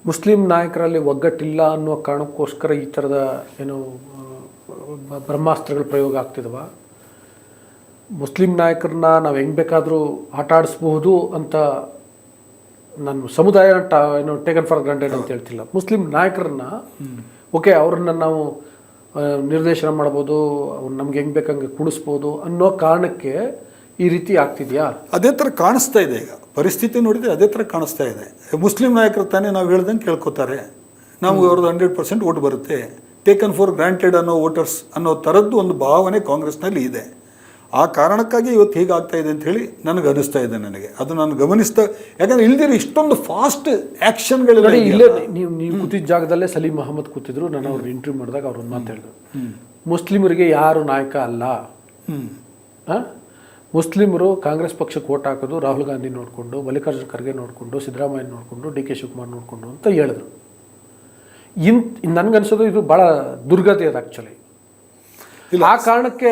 Muslim ನಾಯಕರಲ್ಲಿ ಒಗ್ಗಟ್ಟಿಲ್ಲ ಅನ್ನೋ ಕಾರಣಕ್ಕೋಸ್ಕರ ಈ ಥರದ ಏನು ಬ್ರಹ್ಮಾಸ್ತ್ರಗಳ ಪ್ರಯೋಗ ಆಗ್ತಿದವ? ಮುಸ್ಲಿಂ ನಾಯಕರನ್ನ ನಾವು ಹೆಂಗೆ ಬೇಕಾದರೂ ಆಟ ಆಡಿಸ್ಬಹುದು ಅಂತ ನಾನು ಸಮುದಾಯ ಏನು ಟೇಕನ್ ಫಾರ್ ಗ್ರಾಂಟೆಡ್ ಅಂತ ಹೇಳ್ತಿಲ್ಲ. ಮುಸ್ಲಿಂ ನಾಯಕರನ್ನ ಓಕೆ ಅವ್ರನ್ನ ನಾವು ನಿರ್ದೇಶನ ಮಾಡ್ಬೋದು, ಅವ್ರು ನಮ್ಗೆ ಹೆಂಗೆ ಬೇಕಂಗೆ ಕುಣಿಸ್ಬೋದು ಅನ್ನೋ ಕಾರಣಕ್ಕೆ ಈ ರೀತಿ ಆಗ್ತಿದೆಯಾ? ಅದೇ ಥರ ಕಾಣಿಸ್ತಾ ಇದೆ. ಈಗ ಪರಿಸ್ಥಿತಿ ನೋಡಿದರೆ ಅದೇ ಥರ ಕಾಣಿಸ್ತಾ ಇದೆ. ಮುಸ್ಲಿಂ ನಾಯಕರು ತಾನೇ ನಾವು ಹೇಳ್ದಂಗೆ ಕೇಳ್ಕೊತಾರೆ, ನಮ್ಗೆ ಅವ್ರದ್ದು 100% ಓಟ್ ಬರುತ್ತೆ, ಟೇಕನ್ ಫಾರ್ ಗ್ರಾಂಟೆಡ್ ಅನ್ನೋ ವೋಟರ್ಸ್ ಅನ್ನೋ ಥರದ್ದು ಒಂದು ಭಾವನೆ ಕಾಂಗ್ರೆಸ್ನಲ್ಲಿ ಇದೆ. ಆ ಕಾರಣಕ್ಕಾಗಿ ಇವತ್ತು ಹೀಗಾಗ್ತಾ ಇದೆ ಅಂತ ಹೇಳಿ ನನಗೆ ಅನಿಸ್ತಾ ಇದೆ. ನನಗೆ ಅದು ನಾನು ಗಮನಿಸ್ತಾ, ಯಾಕಂದ್ರೆ ಇಲ್ದಿರ ಇಷ್ಟೊಂದು ಫಾಸ್ಟ್ ಆ್ಯಕ್ಷನ್ಗಳಿಲ್ಲ. ಇಲ್ಲೇ ನೀವು ಕೂತಿದ್ದ ಜಾಗದಲ್ಲೇ ಸಲೀಂ ಅಹಮದ್ ಕೂತಿದ್ರು. ನಾನು ಅವ್ರನ್ನ ಇಂಟರ್ವ್ಯೂ ಮಾಡಿದಾಗ ಅವ್ರು ಒಂದು ಮಾತು ಹೇಳಿದ್ರು, ಮುಸ್ಲಿಮರಿಗೆ ಯಾರು ನಾಯಕ ಅಲ್ಲ, ಮುಸ್ಲಿಮರು ಕಾಂಗ್ರೆಸ್ ಪಕ್ಷಕ್ಕೆ ಓಟ್ ಹಾಕೋದು ರಾಹುಲ್ ಗಾಂಧಿ ನೋಡಿಕೊಂಡು, ಮಲ್ಲಿಕಾರ್ಜುನ ಖರ್ಗೆ ನೋಡಿಕೊಂಡು, ಸಿದ್ದರಾಮಯ್ಯ ನೋಡಿಕೊಂಡು, ಡಿ ಕೆ ಶಿವಕುಮಾರ್ ನೋಡಿಕೊಂಡು ಅಂತ ಹೇಳಿದ್ರು. ನನಗನ್ಸೋದು ಇದು ಭಾಳ ದುರ್ಗತಿ ಅದು ಆ್ಯಕ್ಚುಲಿ. ಆ ಕಾರಣಕ್ಕೆ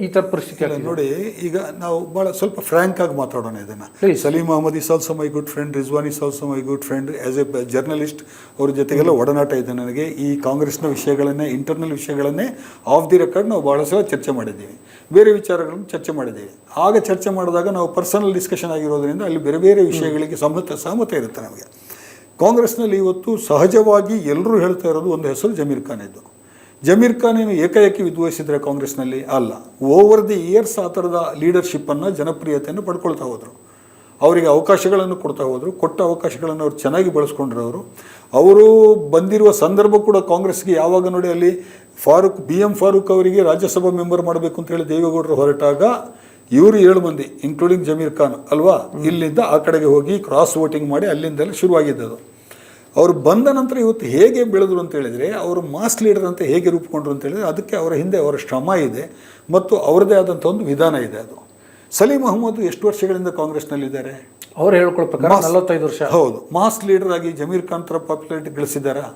ಈ ಥರ ಪರಿಸ್ಥಿತಿ ಅಲ್ಲ. ನೋಡಿ, ಈಗ ನಾವು ಭಾಳ ಸ್ವಲ್ಪ ಫ್ರ್ಯಾಂಕ್ ಆಗಿ ಮಾತಾಡೋಣ ಇದನ್ನು. Salim Ahmed is also my good friend, Rizwan is also my good friend. As a journalist ಅವ್ರ ಜೊತೆಗೆಲ್ಲ ಒಡನಾಟ ಇದೆ ನನಗೆ. ಈ ಕಾಂಗ್ರೆಸ್ನ ವಿಷಯಗಳನ್ನೇ, ಇಂಟರ್ನಲ್ ವಿಷಯಗಳನ್ನೇ ಆಫ್ ದಿ ರೆಕಾರ್ಡ್ ನಾವು ಭಾಳ ಸಲ ಚರ್ಚೆ ಮಾಡಿದ್ದೀವಿ, ಬೇರೆ ವಿಚಾರಗಳನ್ನು ಚರ್ಚೆ ಮಾಡಿದ್ದೀವಿ. ಆಗ ಚರ್ಚೆ ಮಾಡಿದಾಗ ನಾವು ಪರ್ಸನಲ್ ಡಿಸ್ಕಷನ್ ಆಗಿರೋದ್ರಿಂದ ಅಲ್ಲಿ ಬೇರೆ ಬೇರೆ ವಿಷಯಗಳಿಗೆ ಸಹಮತ ಇರುತ್ತೆ ನಮಗೆ. ಕಾಂಗ್ರೆಸ್ನಲ್ಲಿ ಇವತ್ತು ಸಹಜವಾಗಿ ಎಲ್ಲರೂ ಹೇಳ್ತಾ ಇರೋದು ಒಂದು ಹೆಸರು ಜಮೀರ್ ಖಾನ್ ಇದ್ದು. ಜಮೀರ್ ಖಾನ್ ಏನು ಏಕಾಏಕಿ ವಿದ್ವೇಷಿಸಿದ್ರೆ ಕಾಂಗ್ರೆಸ್ನಲ್ಲಿ ಅಲ್ಲ, ಓವರ್ ದಿ ಇಯರ್ಸ್ ಆ ಥರದ ಲೀಡರ್ಶಿಪ್ಪನ್ನು, ಜನಪ್ರಿಯತೆಯನ್ನು ಪಡ್ಕೊಳ್ತಾ ಹೋದರು. ಅವರಿಗೆ ಅವಕಾಶಗಳನ್ನು ಕೊಡ್ತಾ ಹೋದರು. ಕೊಟ್ಟ ಅವಕಾಶಗಳನ್ನು ಅವ್ರು ಚೆನ್ನಾಗಿ ಬಳಸ್ಕೊಂಡ್ರವರು. ಅವರು ಬಂದಿರುವ ಸಂದರ್ಭ ಕೂಡ ಕಾಂಗ್ರೆಸ್ಗೆ ಯಾವಾಗ ನೋಡಿ, ಅಲ್ಲಿ BM ಫಾರೂಕ್ ಅವರಿಗೆ ರಾಜ್ಯಸಭಾ ಮೆಂಬರ್ ಮಾಡಬೇಕು ಅಂತ ಹೇಳಿ ದೇವೇಗೌಡರು ಹೊರಟಾಗ ಇವರು 7 ಮಂದಿ ಇನ್ಕ್ಲೂಡಿಂಗ್ ಜಮೀರ್ ಖಾನ್ ಅಲ್ವಾ, ಇಲ್ಲಿಂದ ಆ ಕಡೆಗೆ ಹೋಗಿ ಕ್ರಾಸ್ ವೋಟಿಂಗ್ ಮಾಡಿ ಅಲ್ಲಿಂದೆಲ್ಲ ಶುರುವಾಗಿದ್ದದು. ಅವರು ಬಂದ ನಂತರ ಇವತ್ತು ಹೇಗೆ ಬೆಳೆದ್ರು ಅಂತ ಹೇಳಿದರೆ, ಅವರು ಮಾಸ್ ಲೀಡರ್ ಅಂತ ಹೇಗೆ ರೂಪುಕೊಂಡ್ರು ಅಂತ ಹೇಳಿದರೆ, ಅದಕ್ಕೆ ಅವರ ಹಿಂದೆ ಅವರ ಶ್ರಮ ಇದೆ ಮತ್ತು ಅವರದೇ ಆದಂಥ ಒಂದು ವಿಧಾನ ಇದೆ. ಅದು ಸಲೀಂ ಅಹಮದ್ ಎಷ್ಟು ವರ್ಷಗಳಿಂದ ಕಾಂಗ್ರೆಸ್ನಲ್ಲಿದ್ದಾರೆ? ಅವ್ರು ಹೇಳ್ಕೊಳ್ಳೋ ಪ್ರಕಾರ 45 ವರ್ಷ. ಹೌದು, ಮಾಸ್ ಲೀಡರ್ ಆಗಿ ಜಮೀರ್ ಖಾನ್ ಥರ ಪಾಪ್ಯುಲಾರಿಟಿ ಗಳಿಸಿದ್ದಾರಾ?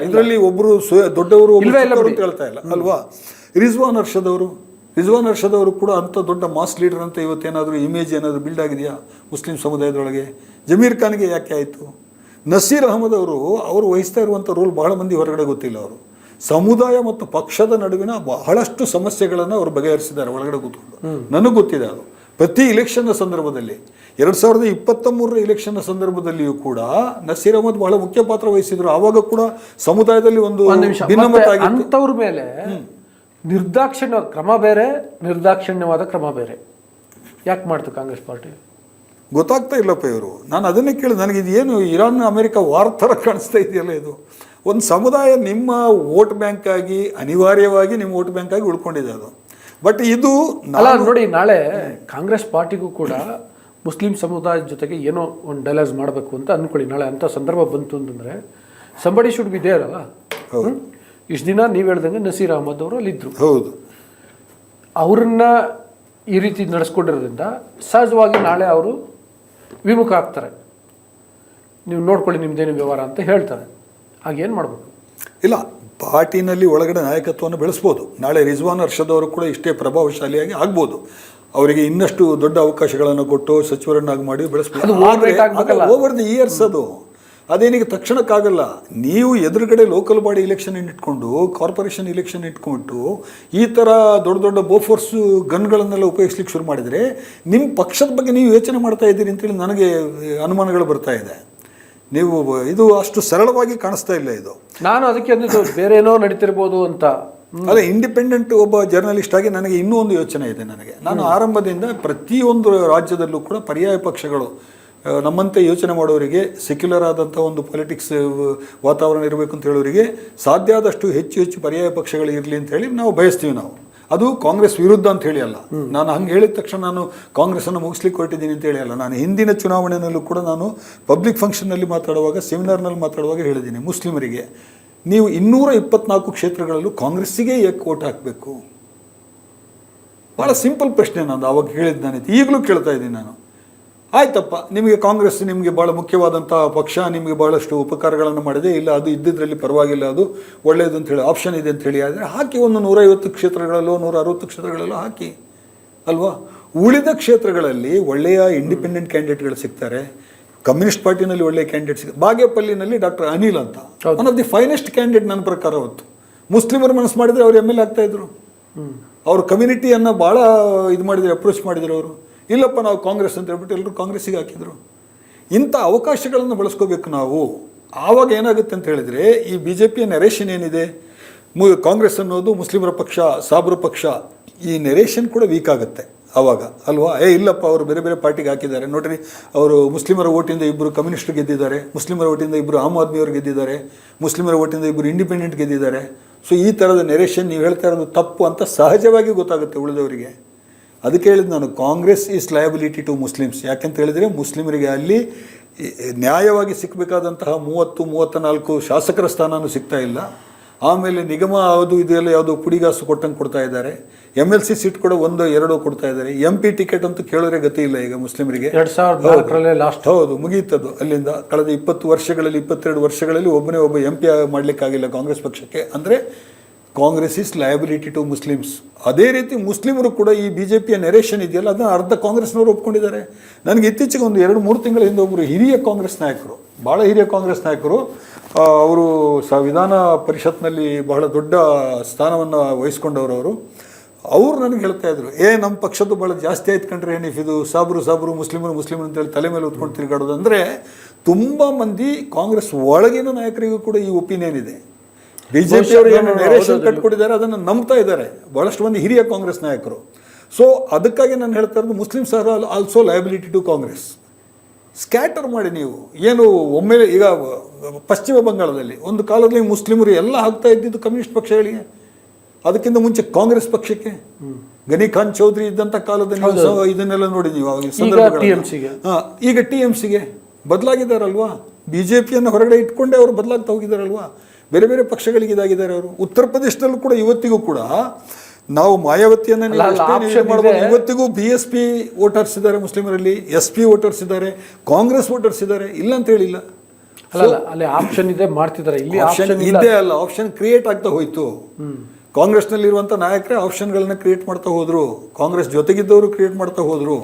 ಇದರಲ್ಲಿ ಒಬ್ಬರು ದೊಡ್ಡವರು ಅಂತ ಹೇಳ್ತಾ ಇಲ್ಲ ಅಲ್ವಾ. ರಿಜ್ವಾನ್ ಅರ್ಷದ್ ಅವರು ಕೂಡ ಅಂಥ ದೊಡ್ಡ ಮಾಸ್ ಲೀಡರ್ ಅಂತ ಇವತ್ತೇನಾದರೂ ಇಮೇಜ್ ಏನಾದರೂ ಬಿಲ್ಡ್ ಆಗಿದೆಯಾ ಮುಸ್ಲಿಂ ಸಮುದಾಯದೊಳಗೆ? ಜಮೀರ್ ಖಾನ್ಗೆ ಯಾಕೆ ಆಯಿತು? ನಸೀರ್ ಅಹಮದ್ ಅವರು ವಹಿಸ್ತಾ ಇರುವಂಥ ರೋಲ್ ಬಹಳ ಮಂದಿ ಹೊರಗಡೆ ಗೊತ್ತಿಲ್ಲ. ಅವರು ಸಮುದಾಯ ಮತ್ತು ಪಕ್ಷದ ನಡುವಿನ ಬಹಳಷ್ಟು ಸಮಸ್ಯೆಗಳನ್ನು ಅವರು ಬಗೆಹರಿಸಿದ್ದಾರೆ ಒಳಗಡೆ ಕೂತ್ಕೊಂಡು. ನನಗೆ ಗೊತ್ತಿದೆ ಅದು. ಪ್ರತಿ ಇಲೆಕ್ಷನ್ನ ಸಂದರ್ಭದಲ್ಲಿ 2023 ಇಲೆಕ್ಷನ್ನ ಸಂದರ್ಭದಲ್ಲಿಯೂ ಕೂಡ ನಸೀರ್ ಅಹಮದ್ ಬಹಳ ಮುಖ್ಯ ಪಾತ್ರ ವಹಿಸಿದ್ರು. ಆವಾಗ ಕೂಡ ಸಮುದಾಯದಲ್ಲಿ ಒಂದು ಭಿನ್ನಮತ ಆಗಿತ್ತು. ಅಂಥವ್ರ ಮೇಲೆ ನಿರ್ದಾಕ್ಷಿಣ್ಯ ಕ್ರಮ ಬೇರೆ, ನಿರ್ದಾಕ್ಷಿಣ್ಯವಾದ ಕ್ರಮ ಬೇರೆ ಯಾಕೆ ಮಾಡ್ತು ಕಾಂಗ್ರೆಸ್ ಪಾರ್ಟಿ? ಗೊತ್ತಾಗ್ತಾ ಇಲ್ಲಪ್ಪ ಇವರು. ನಾನು ಅದನ್ನೇ ಕೇಳಿ, ನನಗಿದು ಏನು ಇರಾನ್ ಅಮೆರಿಕ ವಾರ್ ಥರ ಕಾಣಿಸ್ತಾ ಇದೆಯಲ್ಲ. ಇದು ಒಂದು ಸಮುದಾಯ ನಿಮ್ಮ ವೋಟ್ ಬ್ಯಾಂಕ್ ಆಗಿ, ಅನಿವಾರ್ಯವಾಗಿ ನಿಮ್ಮ ವೋಟ್ ಬ್ಯಾಂಕ್ ಆಗಿ ಉಳ್ಕೊಂಡಿದೆ ಅದು. ಬಟ್ ಇದು ಅಲ್ಲ ನೋಡಿ, ನಾಳೆ ಕಾಂಗ್ರೆಸ್ ಪಾರ್ಟಿಗೂ ಕೂಡ ಮುಸ್ಲಿಂ ಸಮುದಾಯದ ಜೊತೆಗೆ ಏನೋ ಒಂದು ಡೈಲಾಗ್ಸ್ ಮಾಡಬೇಕು ಅಂತ ಅಂದ್ಕೊಳ್ಳಿ. ನಾಳೆ ಅಂಥ ಸಂದರ್ಭ ಬಂತು ಅಂತಂದರೆ ಸಂಬಡಿ ಶುಡ್ ಬಿ ದೇರ್ ಅಲ್ಲ. ಇಷ್ಟು ದಿನ ನೀವು ಹೇಳ್ದಂಗೆ ನಸೀರ್ ಅಹಮದ್ ಅವರು ಅಲ್ಲಿದ್ದರು. ಹೌದು, ಅವ್ರನ್ನ ಈ ರೀತಿ ನಡೆಸ್ಕೊಂಡಿರೋದ್ರಿಂದ ಸಹಜವಾಗಿ ನಾಳೆ ಅವರು ವಿಮುಖ ಆಗ್ತಾರೆ. ನೀವು ನೋಡ್ಕೊಳ್ಳಿ ನಿಮ್ದೇನು ವ್ಯವಹಾರ ಅಂತ ಹೇಳ್ತಾರೆ. ಆಗೇನು ಮಾಡಬೇಕು? ಇಲ್ಲ, ಪಾರ್ಟಿನಲ್ಲಿ ಒಳಗಡೆ ನಾಯಕತ್ವವನ್ನು ಬೆಳೆಸ್ಬೋದು. ನಾಳೆ ರಿಜ್ವಾನ್ ಅರ್ಷದ್ ಅವರು ಕೂಡ ಇಷ್ಟೇ ಪ್ರಭಾವಶಾಲಿಯಾಗಿ ಆಗ್ಬೋದು. ಅವರಿಗೆ ಇನ್ನಷ್ಟು ದೊಡ್ಡ ಅವಕಾಶಗಳನ್ನು ಕೊಟ್ಟು ಸಚಿವರನ್ನಾಗಿ ಮಾಡಿ ಬೆಳೆಸ್ಬೋದು. ಓವರ್ ದಿ ಇಯರ್ಸ್ ಅದೇನಿಗೆ ತಕ್ಷಣಕ್ಕಾಗಲ್ಲ. ನೀವು ಎದುರುಗಡೆ ಲೋಕಲ್ ಬಾಡಿ ಇಲೆಕ್ಷನ್ ಇಟ್ಕೊಂಡು, ಕಾರ್ಪೊರೇಷನ್ ಇಲೆಕ್ಷನ್ ಇಟ್ಕೊಂಡು ಈ ಥರ ದೊಡ್ಡ ದೊಡ್ಡ ಬೋಫೋರ್ಸ್ ಗನ್ಗಳನ್ನೆಲ್ಲ ಉಪಯೋಗಿಸ್ಲಿಕ್ಕೆ ಶುರು ಮಾಡಿದರೆ ನಿಮ್ಮ ಪಕ್ಷದ ಬಗ್ಗೆ ನೀವು ಯೋಚನೆ ಮಾಡ್ತಾ ಇದ್ದೀರಿ ಅಂತೇಳಿ ನನಗೆ ಅನುಮಾನಗಳು ಬರ್ತಾ ಇದೆ. ನೀವು ಇದು ಅಷ್ಟು ಸರಳವಾಗಿ ಕಾಣಿಸ್ತಾ ಇಲ್ಲ ಇದು. ನಾನು ಅದಕ್ಕೆ ಅಂದಿದ್ದು ಬೇರೆ ಏನೋ ನಡೀತಿರ್ಬೋದು ಅಂತ. ಅದೇ ಇಂಡಿಪೆಂಡೆಂಟ್ ಒಬ್ಬ ಜರ್ನಲಿಸ್ಟ್ ಆಗಿ ನನಗೆ ಇನ್ನೂ ಒಂದು ಯೋಚನೆ ಇದೆ. ನಾನು ಆರಂಭದಿಂದ ಪ್ರತಿಯೊಂದು ರಾಜ್ಯದಲ್ಲೂ ಕೂಡ ಪರ್ಯಾಯ ಪಕ್ಷಗಳು ನಮ್ಮಂತೆ ಯೋಚನೆ ಮಾಡೋರಿಗೆ, ಸೆಕ್ಯುಲರ್ ಆದಂಥ ಒಂದು ಪೊಲಿಟಿಕ್ಸ್ ವಾತಾವರಣ ಇರಬೇಕು ಅಂತ ಹೇಳೋರಿಗೆ ಸಾಧ್ಯ ಆದಷ್ಟು ಹೆಚ್ಚು ಪರ್ಯಾಯ ಪಕ್ಷಗಳು ಇರಲಿ ಅಂತ ಹೇಳಿ ನಾವು ಬಯಸ್ತೀವಿ. ನಾವು ಅದು ಕಾಂಗ್ರೆಸ್ ವಿರುದ್ಧ ಅಂತ ಹೇಳಿ ಅಲ್ಲ. ನಾನು ಹಂಗೆ ಹೇಳಿದ ತಕ್ಷಣ ನಾನು ಕಾಂಗ್ರೆಸ್ಸನ್ನು ಮುಗಿಸ್ಲಿಕ್ಕೆ ಹೊರಟಿದ್ದೀನಿ ಅಂತ ಹೇಳಿ ಅಲ್ಲ. ನಾನು ಹಿಂದಿನ ಚುನಾವಣೆಯಲ್ಲೂ ಕೂಡ ನಾನು ಪಬ್ಲಿಕ್ ಫಂಕ್ಷನ್ನಲ್ಲಿ ಮಾತಾಡುವಾಗ, ಸೆಮಿನಾರ್ನಲ್ಲಿ ಮಾತಾಡುವಾಗ ಹೇಳಿದ್ದೀನಿ, ಮುಸ್ಲಿಮರಿಗೆ ನೀವು 224 ಕ್ಷೇತ್ರಗಳಲ್ಲೂ ಕಾಂಗ್ರೆಸ್ಸಿಗೆ ಏಕೆ ಓಟ್ ಹಾಕಬೇಕು? ಭಾಳ ಸಿಂಪಲ್ ಪ್ರಶ್ನೆ ನಾನು ಅವಾಗ ಕೇಳಿದ್ದು. ನಾನು ಈಗಲೂ ಕೇಳ್ತಾ ಇದ್ದೀನಿ ನಾನು. ಆಯ್ತಪ್ಪ, ನಿಮಗೆ ಕಾಂಗ್ರೆಸ್ ನಿಮಗೆ ಭಾಳ ಮುಖ್ಯವಾದಂಥ ಪಕ್ಷ, ನಿಮಗೆ ಭಾಳಷ್ಟು ಉಪಕಾರಗಳನ್ನು ಮಾಡಿದೆ, ಇಲ್ಲ ಅದು ಇದ್ದಿದ್ರಲ್ಲಿ ಪರವಾಗಿಲ್ಲ, ಅದು ಒಳ್ಳೆಯದು ಅಂತೇಳಿ ಆಪ್ಷನ್ ಇದೆ ಅಂಥೇಳಿ ಆದರೆ ಹಾಕಿ. ಒಂದು 150 ಕ್ಷೇತ್ರಗಳಲ್ಲೋ 160 ಕ್ಷೇತ್ರಗಳಲ್ಲೋ ಹಾಕಿ ಅಲ್ವಾ. ಉಳಿದ ಕ್ಷೇತ್ರಗಳಲ್ಲಿ ಒಳ್ಳೆಯ ಇಂಡಿಪೆಂಡೆಂಟ್ ಕ್ಯಾಂಡಿಡೇಟ್ಗಳು ಸಿಗ್ತಾರೆ. ಕಮ್ಯುನಿಸ್ಟ್ ಪಾರ್ಟಿನಲ್ಲಿ ಒಳ್ಳೆ ಕ್ಯಾಂಡಿಡೇಟ್ ಸಿಗುತ್ತೆ. ಬಾಗೇಪಲ್ಲಿನಲ್ಲಿ ಡಾಕ್ಟರ್ ಅನಿಲ್ ಅಂತ one of the finest candidate ನನ್ನ ಪ್ರಕಾರ ಅವತ್ತು. ಮುಸ್ಲಿಮರು ಮನಸ್ಸು ಮಾಡಿದರೆ ಅವ್ರು ಎಮ್ ಎಲ್ ಆಗ್ತಾ ಇದ್ರು. ಅವ್ರ ಕಮ್ಯುನಿಟಿಯನ್ನು ಭಾಳ ಇದು ಮಾಡಿದ್ರು, ಅಪ್ರೋಚ್ ಮಾಡಿದ್ರು ಅವರು. ಇಲ್ಲಪ್ಪ ನಾವು ಕಾಂಗ್ರೆಸ್ ಅಂತ ಹೇಳ್ಬಿಟ್ಟು ಎಲ್ಲರೂ ಕಾಂಗ್ರೆಸ್ಸಿಗೆ ಹಾಕಿದರು. ಇಂಥ ಅವಕಾಶಗಳನ್ನು ಬಳಸ್ಕೋಬೇಕು ನಾವು. ಆವಾಗ ಏನಾಗುತ್ತೆ ಅಂತ ಹೇಳಿದರೆ, ಈ ಬಿ ಜೆ ಪಿಯ ನೆರೇಷನ್ ಏನಿದೆ, ಕಾಂಗ್ರೆಸ್ ಅನ್ನೋದು ಮುಸ್ಲಿಮರ ಪಕ್ಷ, ಸಾಬ್ರ ಪಕ್ಷ, ಈ ನೆರೇಷನ್ ಕೂಡ ವೀಕ್ ಆಗುತ್ತೆ ಆವಾಗ ಅಲ್ವಾ. ಇಲ್ಲಪ್ಪ ಅವರು ಬೇರೆ ಬೇರೆ ಪಾರ್ಟಿಗೆ ಹಾಕಿದ್ದಾರೆ ನೋಡ್ರಿ, ಅವರು ಮುಸ್ಲಿಮರ ಓಟಿಂದ ಇಬ್ಬರು ಕಮ್ಯುನಿಸ್ಟರು ಗೆದ್ದಿದ್ದಾರೆ, ಮುಸ್ಲಿಮರ ಓಟಿಂದ ಇಬ್ಬರು ಆಮ್ ಆದ್ಮಿಯವರು ಗೆದ್ದಿದ್ದಾರೆ, ಮುಸ್ಲಿಮರ ಓಟಿಂದ ಇಬ್ಬರು ಇಂಡಿಪೆಂಡೆಂಟ್ ಗೆದ್ದಿದ್ದಾರೆ. ಸೊ ಈ ಥರದ ನೆರೇಷನ್ ನೀವು ಹೇಳ್ತಾ ಇರೋದು ತಪ್ಪು ಅಂತ ಸಹಜವಾಗಿ ಗೊತ್ತಾಗುತ್ತೆ ಉಳಿದವರಿಗೆ. ಅದಕ್ಕೆ ಹೇಳಿದ್ದು ನಾನು, Congress is liability to Muslims. ಯಾಕೆಂತ ಹೇಳಿದರೆ ಮುಸ್ಲಿಮರಿಗೆ ಅಲ್ಲಿ ನ್ಯಾಯವಾಗಿ ಸಿಕ್ಕಬೇಕಾದಂತಹ 30-34 ಶಾಸಕರ ಸ್ಥಾನವೂ ಸಿಗ್ತಾ ಇಲ್ಲ. ಆಮೇಲೆ ನಿಗಮ ಅದು ಇದೆಲ್ಲ ಯಾವುದೋ ಪುಡಿಗಾಸು ಕೊಟ್ಟಂಗೆ ಕೊಡ್ತಾ ಇದ್ದಾರೆ. MLC ಸೀಟ್ ಕೂಡ 1-2 ಕೊಡ್ತಾ ಇದ್ದಾರೆ. MP ಟಿಕೆಟ್ ಅಂತೂ ಕೇಳೋರೆ ಗತಿ ಇಲ್ಲ ಈಗ ಮುಸ್ಲಿಮರಿಗೆ. 2004 ಲಾಸ್ಟ್. ಹೌದು, ಮುಗೀತದ್ದು ಅಲ್ಲಿಂದ. ಕಳೆದ 22 ವರ್ಷಗಳಲ್ಲಿ ಒಬ್ಬ MP ಮಾಡಲಿಕ್ಕಾಗಿಲ್ಲ ಕಾಂಗ್ರೆಸ್ ಪಕ್ಷಕ್ಕೆ. ಅಂದರೆ Congress is liability to Muslims. ಅದೇ ರೀತಿ ಮುಸ್ಲಿಮರು ಕೂಡ ಈ BJPಯ ನೆರೇಷನ್ ಇದೆಯಲ್ಲ, ಅದನ್ನು ಅರ್ಧ ಕಾಂಗ್ರೆಸ್ನವರು ಒಪ್ಕೊಂಡಿದ್ದಾರೆ. ನನಗೆ ಇತ್ತೀಚೆಗೆ 1-2-3 ತಿಂಗಳ ಹಿಂದೆ ಒಬ್ಬರು ಹಿರಿಯ ಕಾಂಗ್ರೆಸ್ ನಾಯಕರು, ಭಾಳ ಹಿರಿಯ ಕಾಂಗ್ರೆಸ್ ನಾಯಕರು, ಅವರು ವಿಧಾನ ಪರಿಷತ್ನಲ್ಲಿ ಬಹಳ ದೊಡ್ಡ ಸ್ಥಾನವನ್ನು ವಹಿಸ್ಕೊಂಡವರು ಅವರು ನನಗೆ ಹೇಳ್ತಾ ಇದ್ರು, ನಮ್ಮ ಪಕ್ಷದ್ದು ಭಾಳ ಜಾಸ್ತಿ ಆಯ್ತು ಕಣ್ರಿ, ಇದು ಸಾಬ್ರು ಮುಸ್ಲಿಮರು ಅಂತೇಳಿ ತಲೆ ಮೇಲೆ ಉತ್ಕೊಂಡು ತಿರುಗಾಡೋದು. ಅಂದರೆ ತುಂಬ ಮಂದಿ ಕಾಂಗ್ರೆಸ್ ಒಳಗಿನ ನಾಯಕರಿಗೂ ಕೂಡ ಈ ಒಪಿನಿಯನ್ ಇದೆ. BJP ಅವರು ಏನು ನೆರೇಷನ್ ಕಟ್ಕೊಟ್ಟಿದ್ದಾರೆ ಅದನ್ನು ನಂಬ್ತಾ ಇದ್ದಾರೆ ಭಾಳಷ್ಟು ಮಂದಿ ಹಿರಿಯ ಕಾಂಗ್ರೆಸ್ ನಾಯಕರು. ಸೊ ಅದಕ್ಕಾಗಿ ನಾನು ಹೇಳ್ತಾ ಇರೋದು, Muslims are also liability to Congress. Scatter ಮಾಡಿ ನೀವು. ಏನು ಒಮ್ಮೆಲೆ ಈಗ ಪಶ್ಚಿಮ ಬಂಗಾಳದಲ್ಲಿ ಒಂದು ಕಾಲದಲ್ಲಿ ಮುಸ್ಲಿಮರು ಎಲ್ಲ ಹಾಕ್ತಾ ಇದ್ದಿದ್ದು ಕಮ್ಯುನಿಸ್ಟ್ ಪಕ್ಷಗಳಿಗೆ, ಅದಕ್ಕಿಂತ ಮುಂಚೆ ಕಾಂಗ್ರೆಸ್ ಪಕ್ಷಕ್ಕೆ. ಗನಿ ಖಾನ್ ಚೌಧರಿ ಇದ್ದಂಥ ಕಾಲದಲ್ಲಿ ಇದನ್ನೆಲ್ಲ ನೋಡಿ ನೀವು ಈಗ TMCಗೆ ಬದಲಾಗಿದ್ದಾರಲ್ವಾ. BJPಯನ್ನು ಹೊರಗಡೆ ಇಟ್ಕೊಂಡೇ ಅವರು ಬದಲಾಗ್ತಾ ಹೋಗಿದ್ದಾರಲ್ವಾ. ಬೇರೆ ಬೇರೆ ಪಕ್ಷಗಳಿಗೆ ಇದಾಗಿದ್ದಾರೆ ಅವರು. ಉತ್ತರ ಪ್ರದೇಶದಲ್ಲೂ ಕೂಡ ಇವತ್ತಿಗೂ ಕೂಡ ನಾವು ಮಾಯಾವತಿಯನ್ನು ಇವತ್ತಿಗೂ BSP ವೋಟರ್ಸ್ ಇದ್ದಾರೆ ಮುಸ್ಲಿಮರಲ್ಲಿ, SP ವೋಟರ್ಸ್ ಇದ್ದಾರೆ, ಕಾಂಗ್ರೆಸ್ ವೋಟರ್ಸ್ ಇದ್ದಾರೆ, ಇಲ್ಲ ಅಂತ ಹೇಳಿಲ್ಲ. ಅಲ್ಲಿ ಆಪ್ಷನ್ ಇದೆ, ಮಾಡ್ತಿದ್ದಾರೆ. ಇಲ್ಲಿ ಆಪ್ಷನ್ ಇದೆ ಅಲ್ಲ, ಆಪ್ಷನ್ ಕ್ರಿಯೇಟ್ ಆಗ್ತಾ ಹೋಯ್ತು. ಕಾಂಗ್ರೆಸ್ನಲ್ಲಿರುವಂಥ ನಾಯಕರೇ ಆಪ್ಷನ್ಗಳನ್ನ ಕ್ರಿಯೇಟ್ ಮಾಡ್ತಾ ಹೋದರು. ಕಾಂಗ್ರೆಸ್ ಜೊತೆಗಿದ್ದವರು ಕ್ರಿಯೇಟ್ ಮಾಡ್ತಾ ಹೋದರು.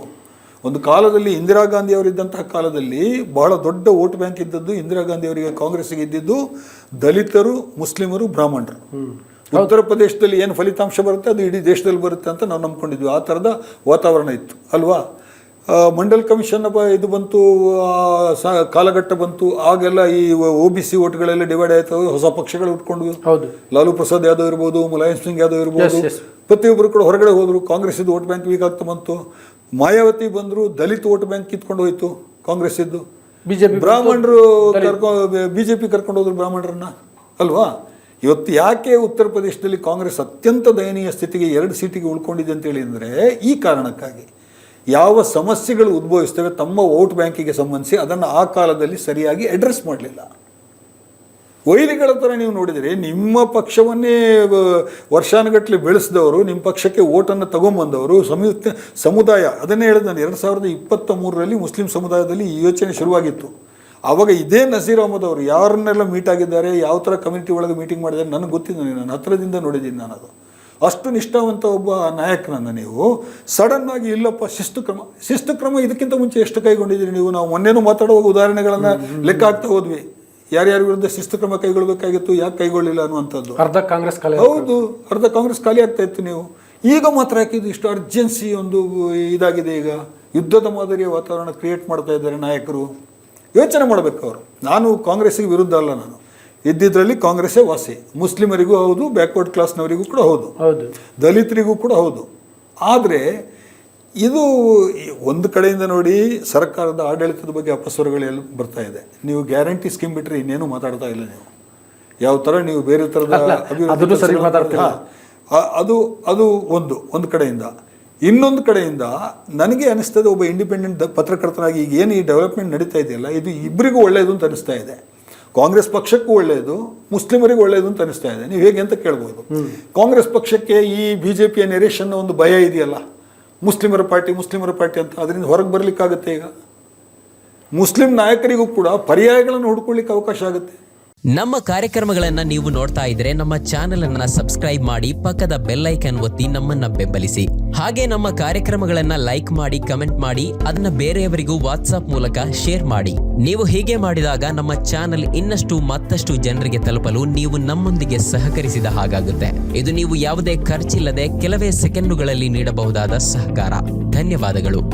ಒಂದು ಕಾಲದಲ್ಲಿ ಇಂದಿರಾ ಗಾಂಧಿ ಅವರಿದ್ದಂತಹ ಕಾಲದಲ್ಲಿ ಬಹಳ ದೊಡ್ಡ ವೋಟ್ ಬ್ಯಾಂಕ್ ಇದ್ದದ್ದು ಇಂದಿರಾ ಗಾಂಧಿ ಅವರಿಗೆ, ಕಾಂಗ್ರೆಸ್ಸಿಗೆ ಇದ್ದಿದ್ದು ದಲಿತರು, ಮುಸ್ಲಿಮರು, ಬ್ರಾಹ್ಮಣರು. ಉತ್ತರ ಪ್ರದೇಶದಲ್ಲಿ ಏನು ಫಲಿತಾಂಶ ಬರುತ್ತೆ ಅದು ಇಡೀ ದೇಶದಲ್ಲಿ ಬರುತ್ತೆ ಅಂತ ನಾವು ನಂಬ್ಕೊಂಡಿದ್ವಿ. ಆ ಥರದ ವಾತಾವರಣ ಇತ್ತು ಅಲ್ವಾ. ಮಂಡಲ್ ಕಮಿಷನ್ ಇದು ಬಂತು, ಕಾಲಘಟ್ಟ ಬಂತು, ಆಗೆಲ್ಲ ಈ OBC ಓಟ್ಗಳೆಲ್ಲ ಡಿವೈಡ್ ಆಯ್ತು, ಹೊಸ ಪಕ್ಷಗಳು ಉಟ್ಕೊಂಡ್ವಿ. ಲಾಲು ಪ್ರಸಾದ್ ಯಾದವ್ ಇರ್ಬೋದು, ಮುಲಾಯಂ ಸಿಂಗ್ ಯಾದವ್ ಇರ್ಬೋದು, ಪ್ರತಿಯೊಬ್ಬರು ಕೂಡ ಹೊರಗಡೆ ಹೋದರು. ಕಾಂಗ್ರೆಸ್ ಇದ್ದು ವೋಟ್ ಬ್ಯಾಂಕ್ ವೀಕ್ ಆಗ್ತಾ ಬಂತು. ಮಾಯಾವತಿ ಬಂದರು, ದಲಿತ ವೋಟ್ ಬ್ಯಾಂಕ್ ಕಿತ್ಕೊಂಡು ಹೋಯ್ತು ಕಾಂಗ್ರೆಸ್ ಇದ್ದು. ಬ್ರಾಹ್ಮಣರು BJP ಕರ್ಕೊಂಡು ಹೋದ್ರು ಬ್ರಾಹ್ಮಣರನ್ನ ಅಲ್ವಾ. ಇವತ್ತು ಯಾಕೆ ಉತ್ತರ ಪ್ರದೇಶದಲ್ಲಿ ಕಾಂಗ್ರೆಸ್ ಅತ್ಯಂತ ದಯನೀಯ ಸ್ಥಿತಿಗೆ 2 ಸೀಟಿಗೆ ಉಳ್ಕೊಂಡಿದೆ ಅಂತೇಳಿ ಅಂದರೆ ಈ ಕಾರಣಕ್ಕಾಗಿ. ಯಾವ ಸಮಸ್ಯೆಗಳು ಉದ್ಭವಿಸ್ತವೆ ತಮ್ಮ ವೋಟ್ ಬ್ಯಾಂಕಿಗೆ ಸಂಬಂಧಿಸಿ ಅದನ್ನು ಆ ಕಾಲದಲ್ಲಿ ಸರಿಯಾಗಿ ಅಡ್ರೆಸ್ ಮಾಡಲಿಲ್ಲ. ವೈರಿಗಳ ಥರ ನೀವು ನೋಡಿದರೆ ನಿಮ್ಮ ಪಕ್ಷವನ್ನೇ ವರ್ಷಾನುಗಟ್ಟಲೆ ಬೆಳೆಸಿದವರು, ನಿಮ್ಮ ಪಕ್ಷಕ್ಕೆ ಓಟನ್ನು ತಗೊಂಬಂದವರು ಸಮುದಾಯ. ಅದನ್ನೇ ಹೇಳಿದ ನಾನು, 2023ರಲ್ಲಿ ಮುಸ್ಲಿಂ ಸಮುದಾಯದಲ್ಲಿ ಈ ಯೋಚನೆ ಶುರುವಾಗಿತ್ತು. ಆವಾಗ ಇದೇ ನಸೀರ್ ಅಹಮದ್ ಅವರು ಯಾರನ್ನೆಲ್ಲ ಮೀಟ್ ಆಗಿದ್ದಾರೆ, ಯಾವ ಥರ ಕಮ್ಯುನಿಟಿ ಒಳಗೆ ಮೀಟಿಂಗ್ ಮಾಡಿದ್ದಾರೆ ನನಗೆ ಗೊತ್ತಿಲ್ಲ. ನಾನು ಹತ್ತಿರದಿಂದ ನೋಡಿದ್ದೀನಿ. ನಾನು ಅದು ಅಷ್ಟು ನಿಷ್ಠಾವಂತ ಒಬ್ಬ ನಾಯಕನನ್ನು ನೀವು ಸಡನ್ನಾಗಿ ಇಲ್ಲಪ್ಪ ಶಿಸ್ತು ಕ್ರಮ ಇದಕ್ಕಿಂತ ಮುಂಚೆ ಎಷ್ಟು ಕೈಗೊಂಡಿದ್ದೀರಿ ನೀವು? ನಾವು ಮೊನ್ನೆನೂ ಮಾತಾಡುವಾಗ ಉದಾಹರಣೆಗಳನ್ನು ಲೆಕ್ಕ ಹಾಕ್ತಾ ಹೋದ್ವಿ. ಯಾರ್ಯಾರ ವಿರುದ್ಧ ಶಿಸ್ತು ಕ್ರಮ ಕೈಗೊಳ್ಳಬೇಕಾಗಿತ್ತು, ಯಾಕೆ ಕೈಗೊಳ್ಳಿಲ್ಲ ಅನ್ನುವಂಥದ್ದು. ಅರ್ಧ ಕಾಂಗ್ರೆಸ್ ಖಾಲಿ. ಹೌದು, ಅರ್ಧ ಕಾಂಗ್ರೆಸ್ ಖಾಲಿ ಆಗ್ತಾ ಇತ್ತು. ನೀವು ಈಗ ಮಾತ್ರ ಹಾಕಿದ್ದು ಇಷ್ಟು ಅರ್ಜೆನ್ಸಿ ಒಂದು ಇದಾಗಿದೆ. ಈಗ ಯುದ್ಧದ ಮಾದರಿಯ ವಾತಾವರಣ ಕ್ರಿಯೇಟ್ ಮಾಡ್ತಾ ಇದ್ದಾರೆ ನಾಯಕರು. ಯೋಚನೆ ಮಾಡಬೇಕು ಅವರು. ನಾನು ಕಾಂಗ್ರೆಸ್ಸಿಗೆ ವಿರುದ್ಧ ಅಲ್ಲ, ನಾನು ಇದ್ದಿದ್ರಲ್ಲಿ ಕಾಂಗ್ರೆಸ್ಸೇ ವಾಸಿ. ಮುಸ್ಲಿಮರಿಗೂ ಹೌದು, ಬ್ಯಾಕ್ವರ್ಡ್ ಕ್ಲಾಸ್ನವರಿಗೂ ಕೂಡ ಹೌದು, ದಲಿತರಿಗೂ ಕೂಡ ಹೌದು. ಆದರೆ ಇದು ಒಂದು ಕಡೆಯಿಂದ ನೋಡಿ ಸರ್ಕಾರದ ಆಡಳಿತದ ಬಗ್ಗೆ ಅಪಸ್ವರಗಳೆಲ್ಲ ಬರ್ತಾ ಇದೆ. ನೀವು ಗ್ಯಾರಂಟಿ ಸ್ಕೀಮ್ ಬಿಟ್ಟರೆ ಇನ್ನೇನು ಮಾತಾಡ್ತಾ ಇಲ್ಲ. ನೀವು ಯಾವ ಥರ ನೀವು ಬೇರೆ ಥರದ ಅಭಿವೃದ್ಧಿ ಅದು ಒಂದು ಕಡೆಯಿಂದ. ಇನ್ನೊಂದು ಕಡೆಯಿಂದ ನನಗೆ ಅನಿಸ್ತದೆ, ಒಬ್ಬ ಇಂಡಿಪೆಂಡೆಂಟ್ ಪತ್ರಕರ್ತನಾಗಿ ಈಗ ಏನು ಈ ಡೆವಲಪ್ಮೆಂಟ್ ನಡೀತಾ ಇದೆಯಲ್ಲ, ಇದು ಇಬ್ಬರಿಗೂ ಒಳ್ಳೆಯದು ಅಂತ ಅನಿಸ್ತಾ ಇದೆ. ಕಾಂಗ್ರೆಸ್ ಪಕ್ಷಕ್ಕೂ ಒಳ್ಳೆಯದು, ಮುಸ್ಲಿಮರಿಗೂ ಒಳ್ಳೆಯದು ಅಂತ ಅನಿಸ್ತಾ ಇದೆ. ನೀವು ಹೇಗೆ ಅಂತ ಕೇಳ್ಬೋದು. ಕಾಂಗ್ರೆಸ್ ಪಕ್ಷಕ್ಕೆ ಈ BJPಯ ನೆರೇಷನ್ನ ಒಂದು ಭಯ ಇದೆಯಲ್ಲ, ಮುಸ್ಲಿಮರ ಪಾರ್ಟಿ ಅಂತ, ಅದರಿಂದ ಹೊರಗೆ ಬರಲಿಕ್ಕಾಗುತ್ತೆ. ಈಗ ಮುಸ್ಲಿಂ ನಾಯಕರಿಗೂ ಕೂಡ ಪರ್ಯಾಯಗಳನ್ನು ಹುಡ್ಕೊಳ್ಳಿಕ್ಕೆ ಅವಕಾಶ ಆಗುತ್ತೆ. ನಮ್ಮ ಕಾರ್ಯಕ್ರಮಗಳನ್ನ ನೀವು ನೋಡ್ತಾ ಇದ್ರೆ ನಮ್ಮ ಚಾನೆಲ್ ಅನ್ನ ಸಬ್ಸ್ಕ್ರೈಬ್ ಮಾಡಿ, ಪಕ್ಕದ ಬೆಲ್ ಐಕಾನ್ ಒತ್ತಿ ನಮ್ಮನ್ನ ಬೆಂಬಲಿಸಿ. ಹಾಗೆ ನಮ್ಮ ಕಾರ್ಯಕ್ರಮಗಳನ್ನ ಲೈಕ್ ಮಾಡಿ, ಕಮೆಂಟ್ ಮಾಡಿ, ಅದನ್ನ ಬೇರೆಯವರಿಗೂ ವಾಟ್ಸ್ಆಪ್ ಮೂಲಕ ಶೇರ್ ಮಾಡಿ. ನೀವು ಹೀಗೆ ಮಾಡಿದಾಗ ನಮ್ಮ ಚಾನೆಲ್ ಇನ್ನಷ್ಟು ಮತ್ತಷ್ಟು ಜನರಿಗೆ ತಲುಪಲು ನೀವು ನಮ್ಮೊಂದಿಗೆ ಸಹಕರಿಸಿದ ಹಾಗಾಗುತ್ತೆ. ಇದು ನೀವು ಯಾವುದೇ ಖರ್ಚಿಲ್ಲದೆ ಕೆಲವೇ ಸೆಕೆಂಡುಗಳಲ್ಲಿ ನೀಡಬಹುದಾದ ಸಹಕಾರ. ಧನ್ಯವಾದಗಳು.